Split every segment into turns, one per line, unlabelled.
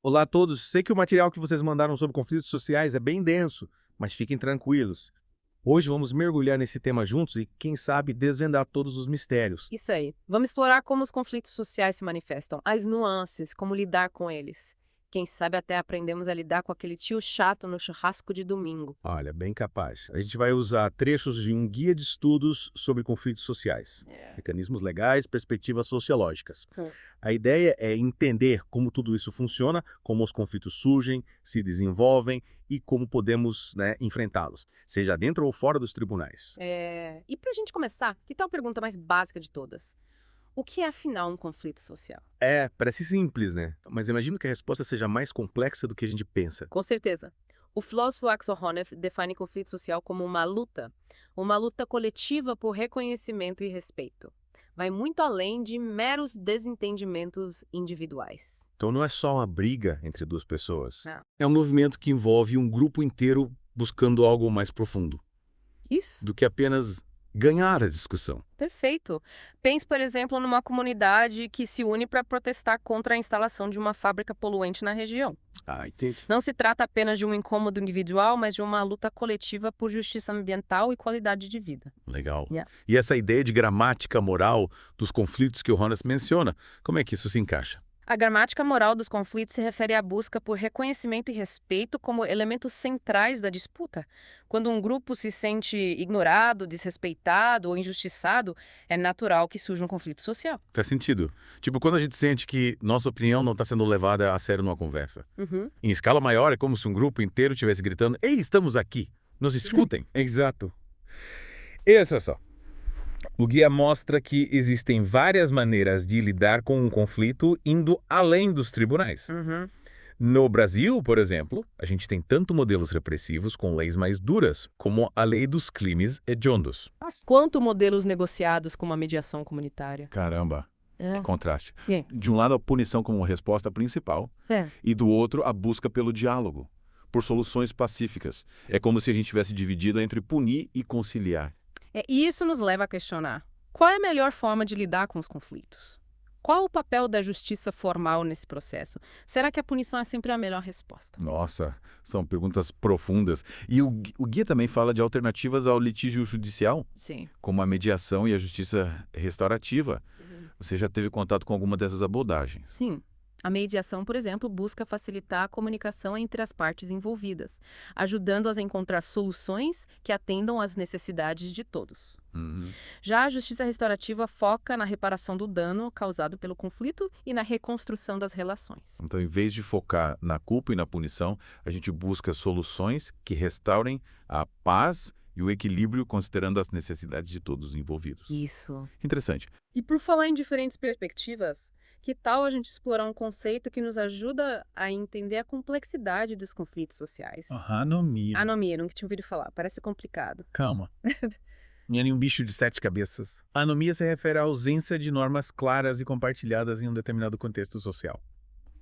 Olá a todos, sei que o material que vocês mandaram sobre conflitos sociais é bem denso, mas fiquem tranquilos. Hoje vamos mergulhar nesse tema juntos e, quem sabe, desvendar todos os mistérios.
Isso aí. Vamos explorar como os conflitos sociais se manifestam, as nuances, como lidar com eles. Quem sabe até aprendemos a lidar com aquele tio chato no churrasco de domingo.
Olha, bem capaz. A gente vai usar trechos de um guia de estudos sobre conflitos sociais,
É.
mecanismos legais, perspectivas sociológicas.
Hum.
A ideia é entender como tudo isso funciona, como os conflitos surgem, se desenvolvem e como podemos, enfrentá-los, seja dentro ou fora dos tribunais.
E pra gente começar, que tal a pergunta mais básica de todas? O que é afinal um conflito social?
É, parece simples, né? Mas imagino que a resposta seja mais complexa do que a gente pensa.
Com certeza. O filósofo Axel Honneth define conflito social como uma luta coletiva por reconhecimento e respeito. Vai muito além de meros desentendimentos individuais.
Então não é só uma briga entre duas pessoas.
Não.
É um movimento que envolve um grupo inteiro buscando algo mais profundo
Isso.
do que apenas ganhar a discussão.
Perfeito. Pense, por exemplo, numa comunidade que se une para protestar contra a instalação de uma fábrica poluente na região.
Ah, entendi.
Não se trata apenas de um incômodo individual, mas de uma luta coletiva por justiça ambiental e qualidade de vida.
Legal.
Yeah.
E essa ideia de gramática moral dos conflitos que o Horace menciona, como é que isso se encaixa?
A gramática moral dos conflitos se refere à busca por reconhecimento e respeito como elementos centrais da disputa. Quando um grupo se sente ignorado, desrespeitado ou injustiçado, é natural que surja um conflito social.
Faz sentido. Tipo, quando a gente sente que nossa opinião não está sendo levada a sério numa conversa.
Uhum.
Em escala maior, é como se um grupo inteiro estivesse gritando: Ei, estamos aqui! Nos escutem!
Exato. E olha só. O guia mostra que existem várias maneiras de lidar com um conflito indo além dos tribunais.
Uhum.
No Brasil, por exemplo, a gente tem tanto modelos repressivos com leis mais duras, como a lei dos crimes hediondos.
Quanto modelos negociados com uma mediação comunitária?
Caramba,
É.
que contraste.
É.
De um lado, a punição como resposta principal, e do outro, a busca pelo diálogo, por soluções pacíficas. É como se a gente tivesse dividido entre punir e conciliar.
E isso nos leva a questionar: qual é a melhor forma de lidar com os conflitos? Qual o papel da justiça formal nesse processo? Será que a punição é sempre a melhor resposta?
Nossa, são perguntas profundas. E o guia também fala de alternativas ao litígio judicial,
Sim.
como a mediação e a justiça restaurativa. Você já teve contato com alguma dessas abordagens?
Sim. A mediação, por exemplo, busca facilitar a comunicação entre as partes envolvidas, ajudando-as a encontrar soluções que atendam às necessidades de todos.
Uhum.
Já a justiça restaurativa foca na reparação do dano causado pelo conflito e na reconstrução das relações.
Então, em vez de focar na culpa e na punição, a gente busca soluções que restaurem a paz e o equilíbrio, considerando as necessidades de todos os envolvidos.
Isso.
Interessante.
E por falar em diferentes perspectivas, que tal a gente explorar um conceito que nos ajuda a entender a complexidade dos conflitos sociais?
Anomia.
Anomia, nunca tinha ouvido falar, parece complicado.
Calma. Não é nenhum bicho de 7 cabeças. A anomia se refere à ausência de normas claras e compartilhadas em um determinado contexto social.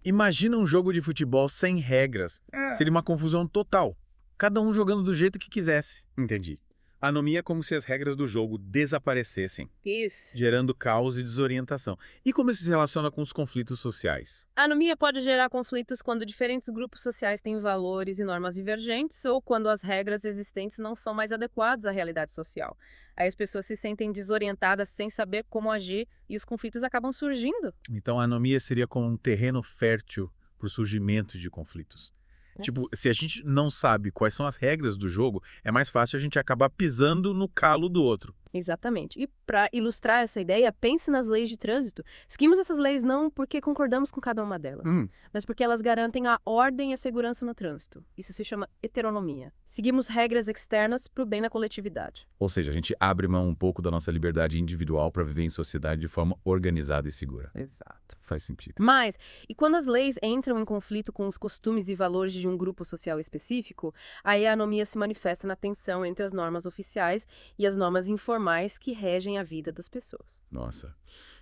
Imagina um jogo de futebol sem regras. Seria uma confusão total. Cada um jogando do jeito que quisesse. Entendi. A anomia é como se as regras do jogo desaparecessem,
Isso.
gerando caos e desorientação. E como isso se relaciona com os conflitos sociais?
A anomia pode gerar conflitos quando diferentes grupos sociais têm valores e normas divergentes ou quando as regras existentes não são mais adequadas à realidade social. Aí as pessoas se sentem desorientadas sem saber como agir e os conflitos acabam surgindo.
Então a anomia seria como um terreno fértil para o surgimento de conflitos. Tipo, se a gente não sabe quais são as regras do jogo, é mais fácil a gente acabar pisando no calo do outro.
Exatamente. E para ilustrar essa ideia, pense nas leis de trânsito. Seguimos essas leis não porque concordamos com cada uma delas, mas porque elas garantem a ordem e a segurança no trânsito. Isso se chama heteronomia. Seguimos regras externas para o bem da coletividade.
Ou seja, a gente abre mão um pouco da nossa liberdade individual para viver em sociedade de forma organizada e segura.
Exato.
Faz sentido.
Mas, e quando as leis entram em conflito com os costumes e valores de um grupo social específico, aí a anomia se manifesta na tensão entre as normas oficiais e as normas informais que regem a vida das pessoas.
Nossa,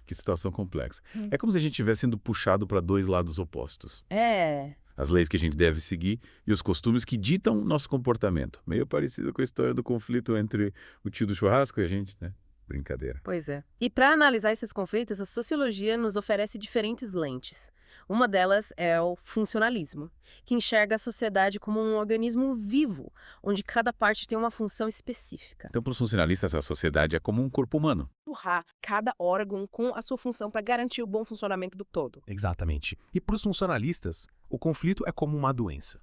que situação complexa. É como se a gente estivesse sendo puxado para dois lados opostos. As leis que a gente deve seguir e os costumes que ditam nosso comportamento. Meio parecido com a história do conflito entre o tio do churrasco e a gente, né? Brincadeira.
Pois é. E para analisar esses conflitos, a sociologia nos oferece diferentes lentes. Uma delas é o funcionalismo, que enxerga a sociedade como um organismo vivo, onde cada parte tem uma função específica.
Então, para os funcionalistas, a sociedade é como um corpo humano.
Empurrar cada órgão com a sua função para garantir o bom funcionamento do todo.
Exatamente. E para os funcionalistas, o conflito é como uma doença.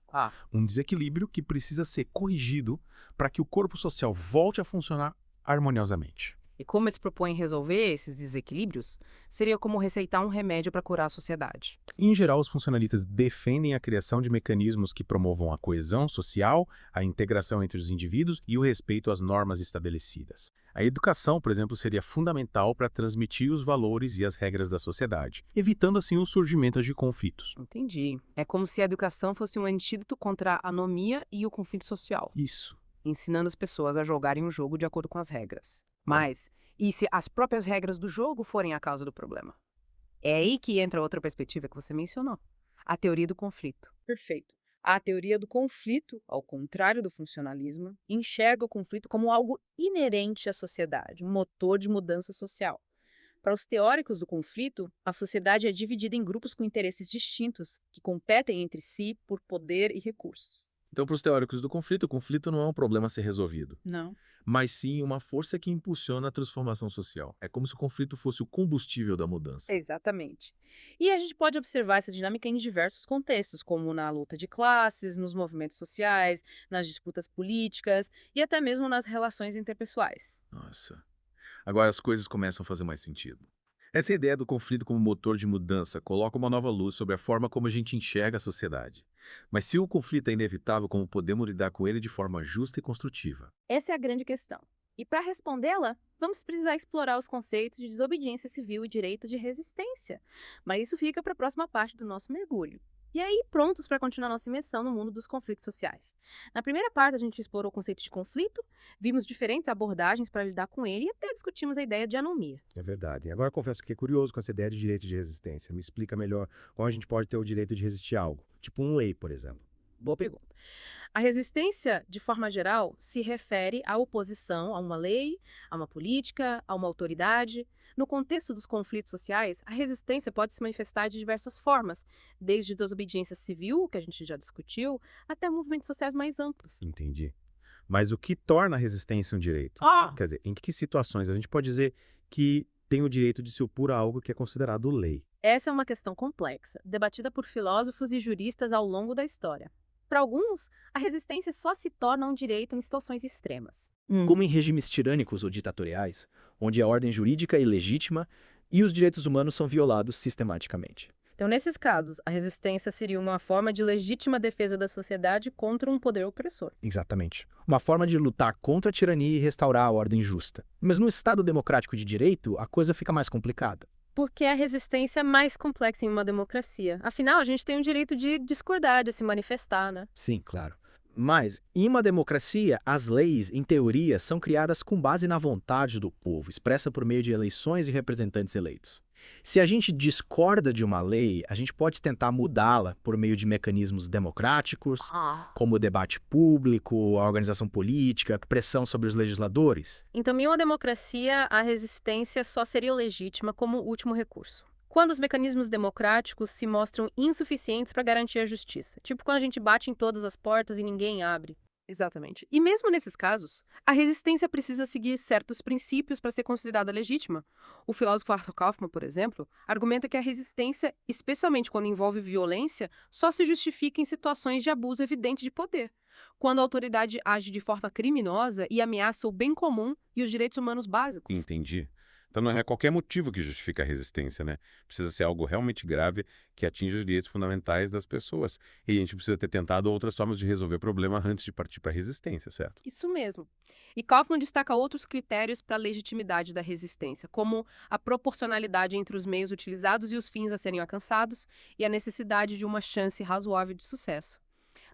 Um desequilíbrio que precisa ser corrigido para que o corpo social volte a funcionar harmoniosamente.
E como eles propõem resolver esses desequilíbrios, seria como receitar um remédio para curar a sociedade.
Em geral, os funcionalistas defendem a criação de mecanismos que promovam a coesão social, a integração entre os indivíduos e o respeito às normas estabelecidas. A educação, por exemplo, seria fundamental para transmitir os valores e as regras da sociedade, evitando assim o surgimento de conflitos.
Entendi. É como se a educação fosse um antídoto contra a anomia e o conflito social,
Isso.
ensinando as pessoas a jogarem o jogo de acordo com as regras. Mas, e se as próprias regras do jogo forem a causa do problema? É aí que entra outra perspectiva que você mencionou, a teoria do conflito.
Perfeito. A teoria do conflito, ao contrário do funcionalismo, enxerga o conflito como algo inerente à sociedade, um motor de mudança social. Para os teóricos do conflito, a sociedade é dividida em grupos com interesses distintos, que competem entre si por poder e recursos.
Então, para os teóricos do conflito, o conflito não é um problema a ser resolvido,
Não.
mas sim uma força que impulsiona a transformação social. É como se o conflito fosse o combustível da mudança.
Exatamente. E a gente pode observar essa dinâmica em diversos contextos, como na luta de classes, nos movimentos sociais, nas disputas políticas e até mesmo nas relações interpessoais.
Nossa. Agora as coisas começam a fazer mais sentido. Essa ideia do conflito como motor de mudança coloca uma nova luz sobre a forma como a gente enxerga a sociedade. Mas se o conflito é inevitável, como podemos lidar com ele de forma justa e construtiva?
Essa é a grande questão. E para respondê-la, vamos precisar explorar os conceitos de desobediência civil e direito de resistência. Mas isso fica para a próxima parte do nosso mergulho. E aí, prontos para continuar nossa imersão no mundo dos conflitos sociais. Na primeira parte, a gente explorou o conceito de conflito, vimos diferentes abordagens para lidar com ele e até discutimos a ideia de anomia.
É verdade. Agora confesso que fiquei curioso com essa ideia de direito de resistência. Me explica melhor como a gente pode ter o direito de resistir a algo. Tipo um lei, por exemplo.
Boa pergunta. A resistência, de forma geral, se refere à oposição a uma lei, a uma política, a uma autoridade. No contexto dos conflitos sociais, a resistência pode se manifestar de diversas formas, desde desobediência civil, que a gente já discutiu, até movimentos sociais mais amplos.
Entendi. Mas o que torna a resistência um direito? Quer dizer, em que situações a gente pode dizer que tem o direito de se opor a algo que é considerado lei?
Essa é uma questão complexa, debatida por filósofos e juristas ao longo da história. Para alguns, a resistência só se torna um direito em situações extremas.
Como em regimes tirânicos ou ditatoriais, onde a ordem jurídica é ilegítima e os direitos humanos são violados sistematicamente.
Então, nesses casos, a resistência seria uma forma de legítima defesa da sociedade contra um poder opressor.
Exatamente. Uma forma de lutar contra a tirania e restaurar a ordem justa. Mas no Estado democrático de direito, a coisa fica mais complicada.
Porque a resistência é mais complexa em uma democracia. Afinal, a gente tem o direito de discordar, de se manifestar, né?
Sim, claro. Mas, em uma democracia, as leis, em teoria, são criadas com base na vontade do povo, expressa por meio de eleições e representantes eleitos. Se a gente discorda de uma lei, a gente pode tentar mudá-la por meio de mecanismos democráticos, como o debate público, a organização política, pressão sobre os legisladores.
Então, em uma democracia, a resistência só seria legítima como último recurso. Quando os mecanismos democráticos se mostram insuficientes para garantir a justiça. Tipo quando a gente bate em todas as portas e ninguém abre. Exatamente. E mesmo nesses casos, a resistência precisa seguir certos princípios para ser considerada legítima. O filósofo Arthur Kaufmann, por exemplo, argumenta que a resistência, especialmente quando envolve violência, só se justifica em situações de abuso evidente de poder. Quando a autoridade age de forma criminosa e ameaça o bem comum e os direitos humanos básicos.
Entendi. Então não é qualquer motivo que justifica a resistência, né? Precisa ser algo realmente grave que atinja os direitos fundamentais das pessoas. E a gente precisa ter tentado outras formas de resolver o problema antes de partir para a resistência, certo?
Isso mesmo. E Kaufmann destaca outros critérios para a legitimidade da resistência, como a proporcionalidade entre os meios utilizados e os fins a serem alcançados e a necessidade de uma chance razoável de sucesso.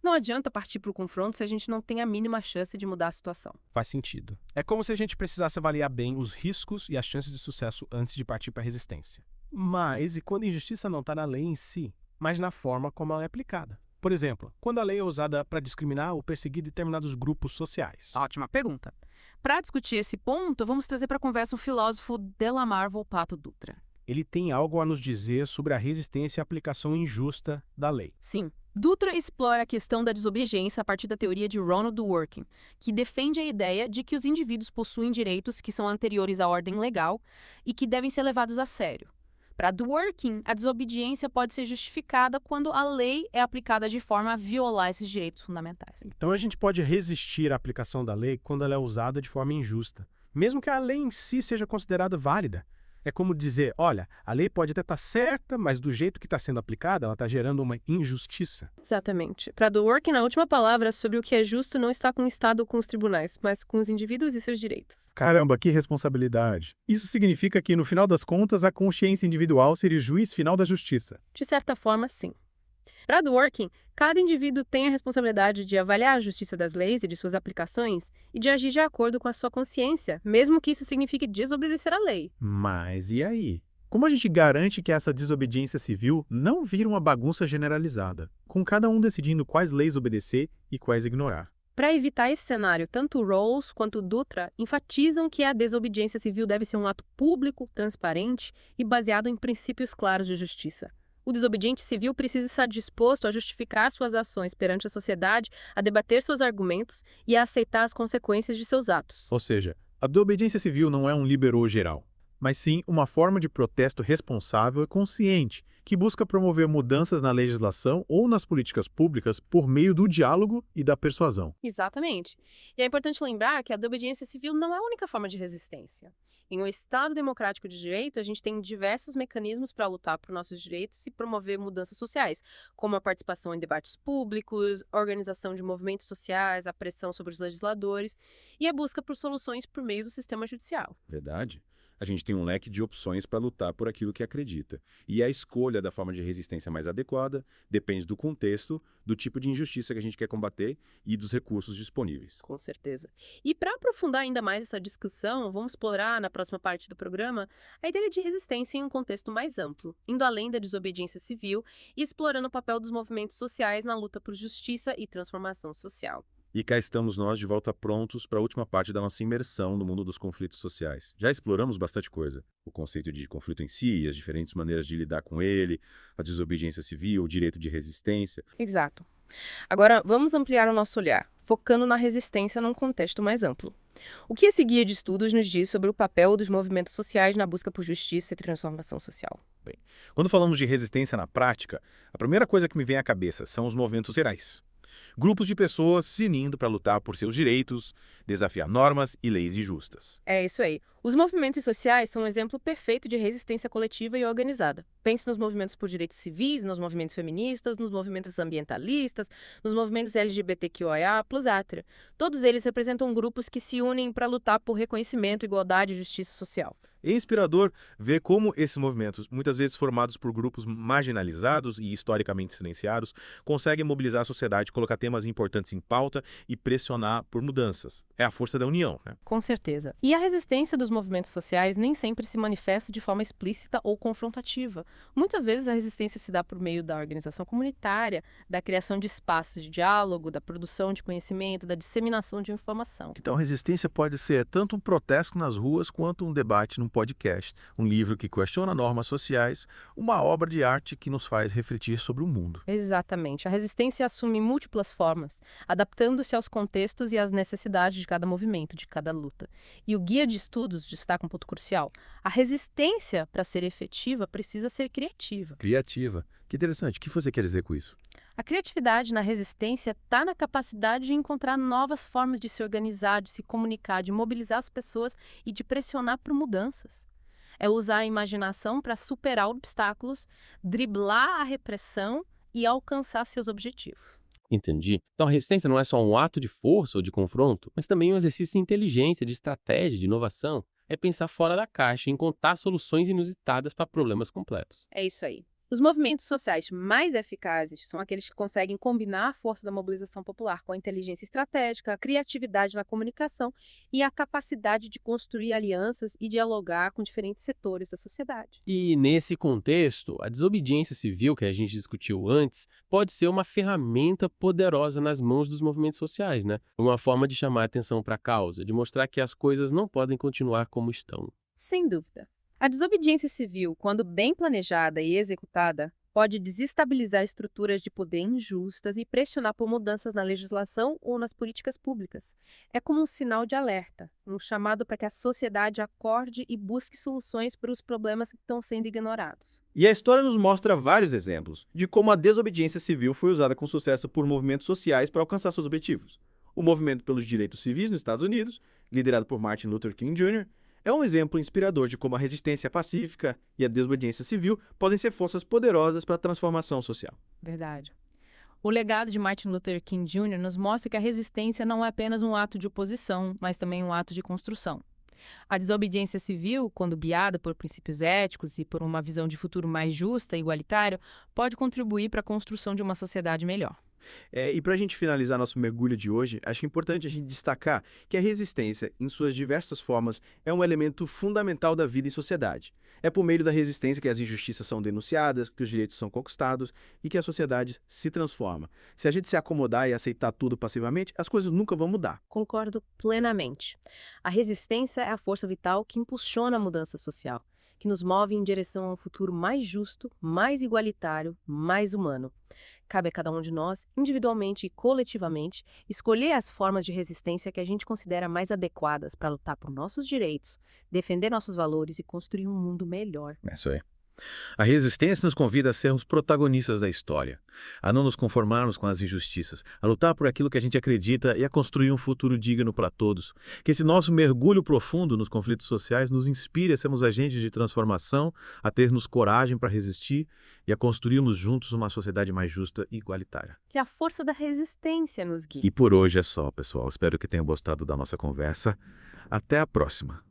Não adianta partir para o confronto se a gente não tem a mínima chance de mudar a situação.
Faz sentido. É como se a gente precisasse avaliar bem os riscos e as chances de sucesso antes de partir para a resistência. Mas e quando a injustiça não está na lei em si, mas na forma como ela é aplicada? Por exemplo, quando a lei é usada para discriminar ou perseguir determinados grupos sociais.
Ótima pergunta. Para discutir esse ponto, vamos trazer para a conversa o filósofo Delamar Volpato Dutra.
ele tem algo a nos dizer sobre a resistência à aplicação injusta da lei.
Sim. Dutra explora a questão da desobediência a partir da teoria de Ronald Dworkin, que defende a ideia de que os indivíduos possuem direitos que são anteriores à ordem legal e que devem ser levados a sério. Para Dworkin, a desobediência pode ser justificada quando a lei é aplicada de forma a violar esses direitos fundamentais.
Então a gente pode resistir à aplicação da lei quando ela é usada de forma injusta, mesmo que a lei em si seja considerada válida. É como dizer, olha, a lei pode até estar certa, mas do jeito que está sendo aplicada, ela está gerando uma injustiça.
Exatamente. Para Dworkin, a última palavra sobre o que é justo não está com o Estado ou com os tribunais, mas com os indivíduos e seus direitos.
Caramba, que responsabilidade. Isso significa que, no final das contas, a consciência individual seria o juiz final da justiça.
De certa forma, sim. Para Dworkin, cada indivíduo tem a responsabilidade de avaliar a justiça das leis e de suas aplicações e de agir de acordo com a sua consciência, mesmo que isso signifique desobedecer à lei.
Mas e aí? Como a gente garante que essa desobediência civil não vira uma bagunça generalizada, com cada um decidindo quais leis obedecer e quais ignorar?
Para evitar esse cenário, tanto Rawls quanto Dutra enfatizam que a desobediência civil deve ser um ato público, transparente e baseado em princípios claros de justiça. O desobediente civil precisa estar disposto a justificar suas ações perante a sociedade, a debater seus argumentos e a aceitar as consequências de seus atos.
Ou seja, a desobediência civil não é um liberou geral, mas sim uma forma de protesto responsável e consciente, que busca promover mudanças na legislação ou nas políticas públicas por meio do diálogo e da persuasão.
Exatamente. E é importante lembrar que a desobediência civil não é a única forma de resistência. Em um Estado democrático de direito, a gente tem diversos mecanismos para lutar por nossos direitos e promover mudanças sociais, como a participação em debates públicos, a organização de movimentos sociais, a pressão sobre os legisladores e a busca por soluções por meio do sistema judicial.
Verdade? A gente tem um leque de opções para lutar por aquilo que acredita. E a escolha da forma de resistência mais adequada depende do contexto, do tipo de injustiça que a gente quer combater e dos recursos disponíveis.
Com certeza. E para aprofundar ainda mais essa discussão, vamos explorar na próxima parte do programa a ideia de resistência em um contexto mais amplo, indo além da desobediência civil e explorando o papel dos movimentos sociais na luta por justiça e transformação social.
E cá estamos nós de volta prontos para a última parte da nossa imersão no mundo dos conflitos sociais. Já exploramos bastante coisa. O conceito de conflito em si, as diferentes maneiras de lidar com ele, a desobediência civil, o direito de resistência.
Exato. Agora, vamos ampliar o nosso olhar, focando na resistência num contexto mais amplo. O que esse guia de estudos nos diz sobre o papel dos movimentos sociais na busca por justiça e transformação social?
Bem, quando falamos de resistência na prática, a primeira coisa que me vem à cabeça são os movimentos sociais. Grupos de pessoas se unindo para lutar por seus direitos, desafiar normas e leis injustas.
É isso aí. Os movimentos sociais são um exemplo perfeito de resistência coletiva e organizada. Pense nos movimentos por direitos civis, nos movimentos feministas, nos movimentos ambientalistas, nos movimentos LGBTQIA+, etc. Todos eles representam grupos que se unem para lutar por reconhecimento, igualdade e justiça social.
É inspirador ver como esses movimentos, muitas vezes formados por grupos marginalizados e historicamente silenciados, conseguem mobilizar a sociedade, colocar temas importantes em pauta e pressionar por mudanças. É a força da união, né?
Com certeza. E a resistência dos movimentos sociais nem sempre se manifesta de forma explícita ou confrontativa. Muitas vezes a resistência se dá por meio da organização comunitária, da criação de espaços de diálogo, da produção de conhecimento, da disseminação de informação.
Então, resistência pode ser tanto um protesto nas ruas quanto um debate num podcast, um livro que questiona normas sociais, uma obra de arte que nos faz refletir sobre o mundo.
Exatamente. A resistência assume múltiplas formas, adaptando-se aos contextos e às necessidades de cada movimento, de cada luta. E o guia de estudos destaca um ponto crucial. A resistência, para ser efetiva, precisa ser criativa.
Criativa. Que interessante. O que você quer dizer com isso?
A criatividade na resistência está na capacidade de encontrar novas formas de se organizar, de se comunicar, de mobilizar as pessoas e de pressionar por mudanças. É usar a imaginação para superar obstáculos, driblar a repressão e alcançar seus objetivos.
Entendi. Então a resistência não é só um ato de força ou de confronto, mas também um exercício de inteligência, de estratégia, de inovação. É pensar fora da caixa e encontrar soluções inusitadas para problemas complexos.
É isso aí. Os movimentos sociais mais eficazes são aqueles que conseguem combinar a força da mobilização popular com a inteligência estratégica, a criatividade na comunicação e a capacidade de construir alianças e dialogar com diferentes setores da sociedade.
E nesse contexto, a desobediência civil que a gente discutiu antes pode ser uma ferramenta poderosa nas mãos dos movimentos sociais, né? Uma forma de chamar a atenção para a causa, de mostrar que as coisas não podem continuar como estão.
Sem dúvida. A desobediência civil, quando bem planejada e executada, pode desestabilizar estruturas de poder injustas e pressionar por mudanças na legislação ou nas políticas públicas. É como um sinal de alerta, um chamado para que a sociedade acorde e busque soluções para os problemas que estão sendo ignorados.
E a história nos mostra vários exemplos de como a desobediência civil foi usada com sucesso por movimentos sociais para alcançar seus objetivos. O movimento pelos direitos civis nos Estados Unidos, liderado por Martin Luther King Jr., é um exemplo inspirador de como a resistência pacífica e a desobediência civil podem ser forças poderosas para a transformação social.
Verdade. O legado de Martin Luther King Jr. nos mostra que a resistência não é apenas um ato de oposição, mas também um ato de construção. A desobediência civil, quando guiada por princípios éticos e por uma visão de futuro mais justa e igualitário, pode contribuir para a construção de uma sociedade melhor.
E para a gente finalizar nosso mergulho de hoje, acho importante a gente destacar que a resistência, em suas diversas formas, é um elemento fundamental da vida em sociedade. É por meio da resistência que as injustiças são denunciadas, que os direitos são conquistados e que a sociedade se transforma. Se a gente se acomodar e aceitar tudo passivamente, as coisas nunca vão mudar.
Concordo plenamente. A resistência é a força vital que impulsiona a mudança social, que nos move em direção a um futuro mais justo, mais igualitário, mais humano. Cabe a cada um de nós, individualmente e coletivamente, escolher as formas de resistência que a gente considera mais adequadas para lutar por nossos direitos, defender nossos valores e construir um mundo melhor.
É isso aí. A resistência nos convida a sermos protagonistas da história, a não nos conformarmos com as injustiças, a lutar por aquilo que a gente acredita e a construir um futuro digno para todos. Que esse nosso mergulho profundo nos conflitos sociais nos inspire a sermos agentes de transformação, a termos coragem para resistir e a construirmos juntos uma sociedade mais justa e igualitária.
Que a força da resistência nos guie.
E por hoje é só, pessoal. Espero que tenham gostado da nossa conversa. Até a próxima.